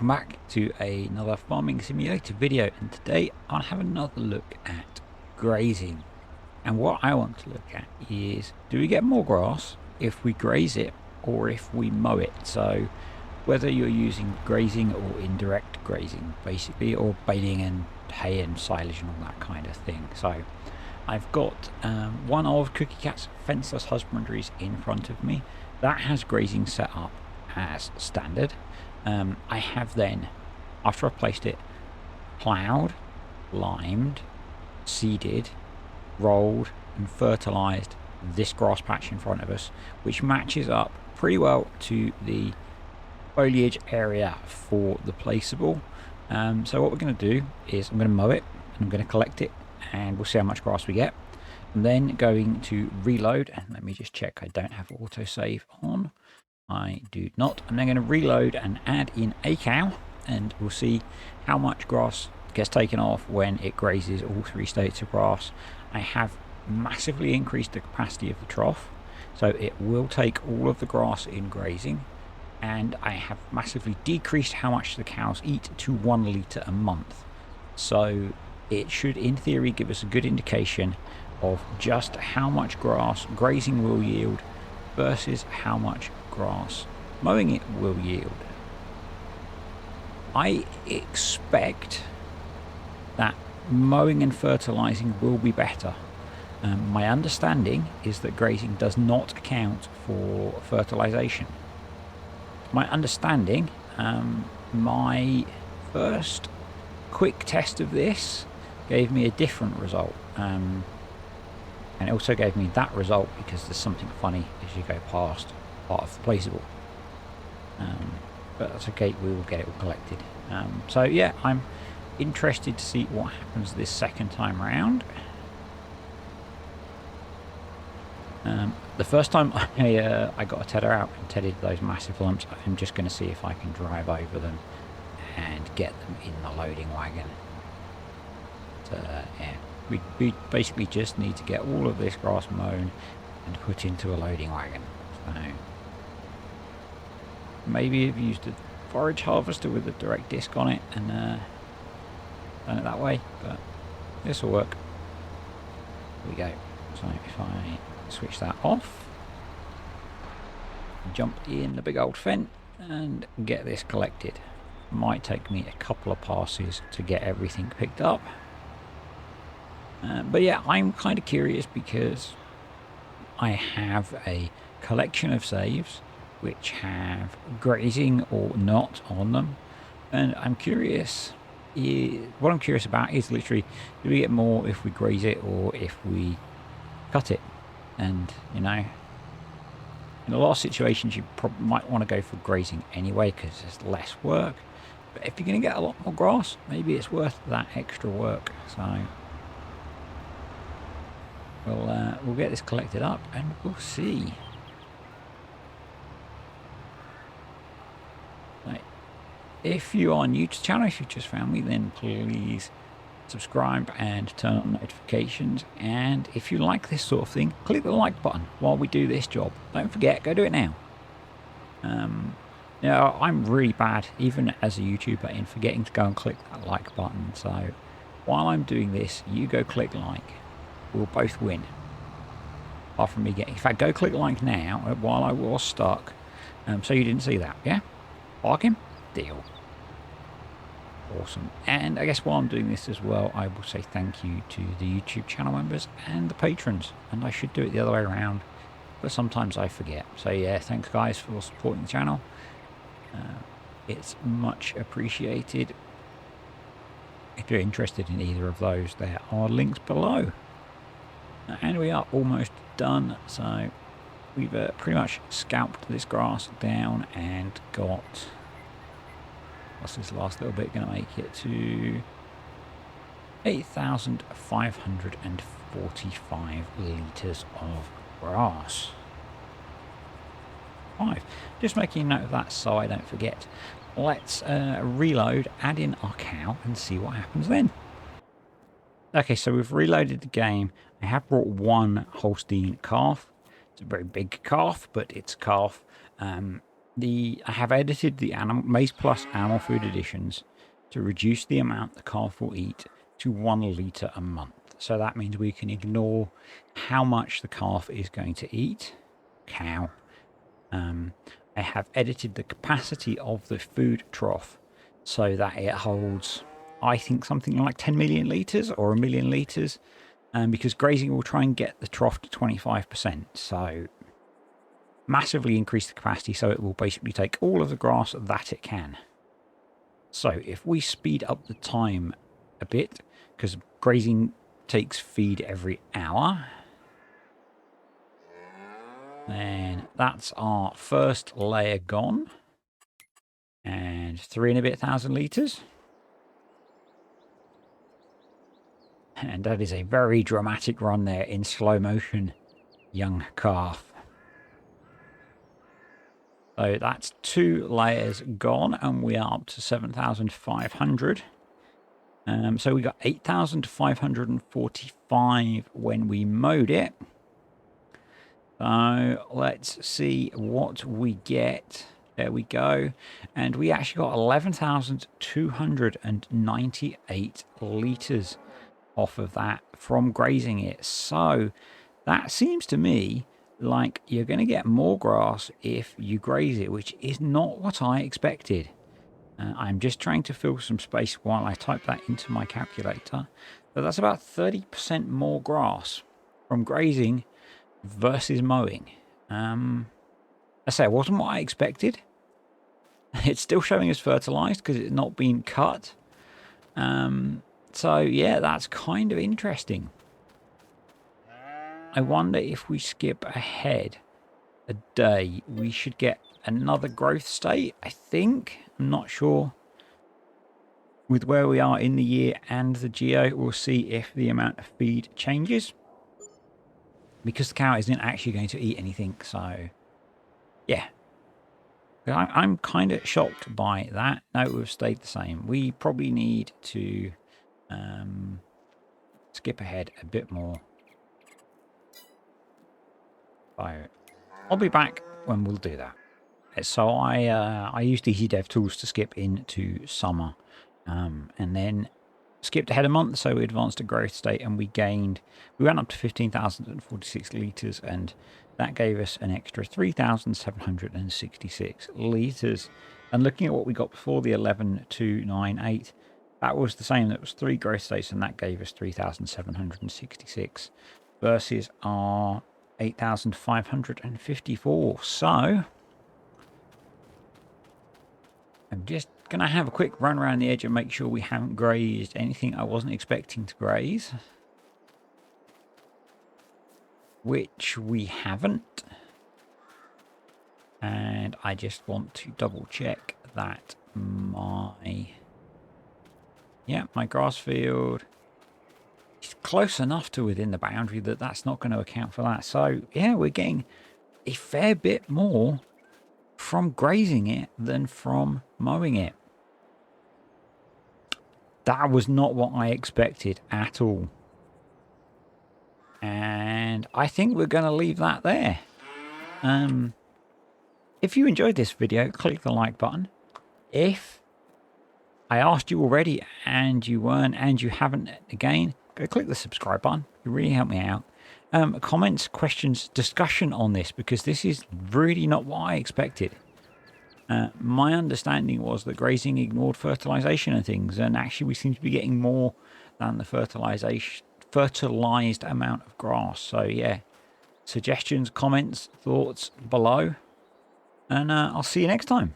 back to another farming simulator video, and today I'll have another look at grazing. And what I want to look at is, do we get more grass if we graze it or if we mow it? So whether you're using grazing or indirect grazing basically, or baling and hay and silage and all that kind of thing. So I've got one of Cookie Cat's fenceless husbandries in front of me that has grazing set up as standard. I have then, after I've placed it, ploughed, limed, seeded, rolled and fertilised this grass patch in front of us, which matches up pretty well to the foliage area for the placeable. So what we're going to do is I'm going to mow it and I'm going to collect it, and we'll see how much grass we get. I'm then going to reload, and let me just check I don't have autosave on. I do not. I'm then going to reload and add in a cow, and we'll see how much grass gets taken off when it grazes all three states of grass. I have massively increased the capacity of the trough, so it will take all of the grass in grazing, and I have massively decreased how much the cows eat to 1 litre a month. So it should, in theory, give us a good indication of just how much grass grazing will yield versus how much grass mowing it will yield. I expect that mowing and fertilizing will be better. My understanding is that grazing does not account for fertilization. My understanding, my first quick test of this gave me a different result, and it also gave me that result because there's something funny as you go past part of the placeable. But that's okay, we will get it all collected. So yeah, I'm interested to see what happens this second time around. The first time I got a tedder out and tedded those massive lumps, I'm just going to see if I can drive over them and get them in the loading wagon. So yeah, we basically just need to get all of this grass mown and put into a loading wagon. So maybe I've used a forage harvester with a direct disc on it and done it that way, but this will work. Here we go. So if I switch that off, jump in the big old fence and get this collected. Might take me a couple of passes to get everything picked up. But yeah, I'm kind of curious because I have a collection of saves which have grazing or not on them, and I'm curious. What I'm curious about is literally, do we get more if we graze it or if we cut it? And you know, in a lot of situations you might want to go for grazing anyway because there's less work, but if you're going to get a lot more grass, maybe it's worth that extra work. So we'll get this collected up and we'll see. Right. If you are new to the channel, if you've just found me, then please subscribe and turn on notifications, and if you like this sort of thing, click the like button while we do this job. Don't forget, go do it now. Now, I'm really bad, even as a YouTuber, in forgetting to go and click that like button, so while I'm doing this, you go click like. We'll both win. Apart from me getting... In fact, go click like now while I was stuck, so you didn't see that, yeah? Bargain? Deal. Awesome. And I guess while I'm doing this as well, I will say thank you to the YouTube channel members and the patrons, and I should do it the other way around, but sometimes I forget. So yeah, thanks guys for supporting the channel. It's much appreciated. If you're interested in either of those, there are links below. And we are almost done, so we've pretty much scalped this grass down and got... What's this last little bit going to make it to 8,545 litres of grass. Just making a note of that so I don't forget. Let's reload, add in our cow and see what happens then. Okay, so we've reloaded the game. I have brought one Holstein calf. It's a very big calf, but it's a calf. I have edited the maizeplus animal food additions to reduce the amount the calf will eat to 1 litre a month. So that means we can ignore how much the calf is going to eat. Cow. I have edited the capacity of the food trough so that it holds, I think, something like 10 million litres or 1 million litres, because grazing will try and get the trough to 25%. So massively increase the capacity so it will basically take all of the grass that it can. So if we speed up the time a bit, because grazing takes feed every hour, then that's our first layer gone. And 3 and a bit thousand litres. And that is a very dramatic run there in slow motion, young calf. So that's 2 layers gone, and we are up to 7,500. So we got 8,545 when we mowed it. So let's see what we get. There we go. And we actually got 11,298 litres off of that from grazing it. So that seems to me like you're going to get more grass if you graze it, which is not what I expected. I'm just trying to fill some space while I type that into my calculator. But that's about 30% more grass from grazing versus mowing. I say it wasn't what I expected. It's still showing as fertilized because it's not been cut. So yeah, that's kind of interesting. I wonder if we skip ahead a day, we should get another growth state, I think. I'm not sure. With where we are in the year and the geo, we'll see if the amount of feed changes. Because the cow isn't actually going to eat anything, so yeah. I'm kind of shocked by that. No, we've stayed the same. We probably need to skip ahead a bit more. So I'll be back when we'll do that. So I used Easy Dev Tools to skip into summer, and then skipped ahead a month, so we advanced to growth state, and we went up to 15,046 litres, and that gave us an extra 3,766 litres. And looking at what we got before, the 11,298, that was the same. That was 3 growth states, and that gave us 3,766 versus our 8,554. So I'm just going to have a quick run around the edge and make sure we haven't grazed anything I wasn't expecting to graze. Which we haven't. And I just want to double check that my grass field is close enough to within the boundary that that's not going to account for that. So yeah, we're getting a fair bit more from grazing it than from mowing it. That was not what I expected at all. And I think we're going to leave that there. If you enjoyed this video, click the like button. If I asked you already and you weren't, and you haven't, again, go click the subscribe button. It really helped me out. Comments, questions, discussion on this, because this is really not what I expected. My understanding was that grazing ignored fertilization and things, and actually we seem to be getting more than the fertilized amount of grass. So yeah, suggestions, comments, thoughts below, and I'll see you next time.